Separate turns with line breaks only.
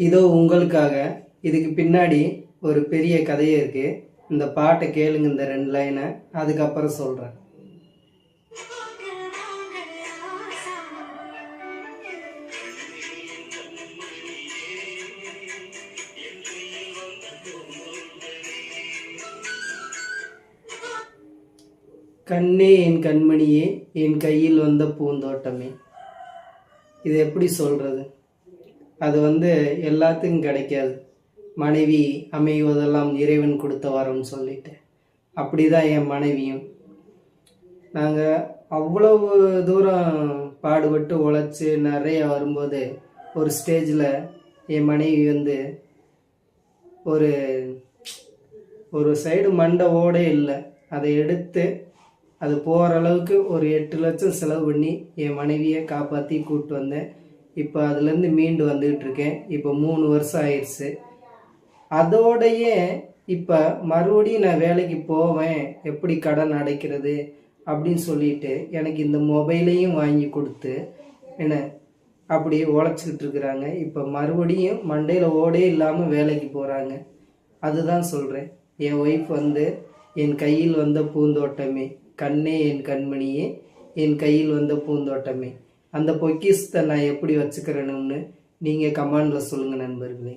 இதோ உங்களுக்காக இதுக்கு பின்னாடி ஒரு பெரிய கதையே இருக்கு. இந்த பாட்டை கேளுங்க, இந்த 2 லைனை, அதுக்கப்புறம் சொல்றேன். கண்ணே என் கண்மணியே, என் கையில் வந்த பூந்தோட்டமே. இது எப்படி சொல்றது? அது எல்லாத்துக்கும் கிடைக்காது. மனைவி அமைவதெல்லாம் இறைவன் கொடுத்த வரம்னு சொல்லிட்டு அப்படிதான் என் மனைவியும். நாங்கள் அவ்வளவு தூரம் பாடுபட்டு உழைச்சி நிறைய வரும்போது ஒரு ஸ்டேஜில் என் மனைவி ஒரு ஒரு சைடு மண்டை ஓடே இல்லை. அதை எடுத்து அது போகிற அளவுக்கு ஒரு 8 லட்சம் செலவு பண்ணி என் மனைவியை காப்பாற்றி கூப்பிட்டு வந்தேன். இப்போ அதுலேருந்து மீண்டு வந்துக்கிட்டு இருக்கேன். இப்போ 3 வருஷம் ஆயிடுச்சு. அதோடையே இப்போ மறுபடியும் நான் வேலைக்கு போவேன், எப்படி கடன் அடைக்கிறது அப்படின்னு சொல்லிட்டு எனக்கு இந்த மொபைலையும் வாங்கி கொடுத்து என்ன அப்படி உழைச்சிக்கிட்டு இருக்கிறாங்க. இப்போ மறுபடியும் மண்டையில் ஓடே இல்லாமல் வேலைக்கு போகிறாங்க. அதுதான் சொல்கிறேன். என் ஒய்ஃப் என் கையில் வந்த பூந்தோட்டமே, கண்ணே என் கண்மணியே, என் கையில் வந்த பூந்தோட்டமே. அந்த பொக்கிஷத்தை நான் எப்படி வச்சுக்கிறேன்னு நீங்கள் கமெண்டில் சொல்லுங்கள் நண்பர்களே.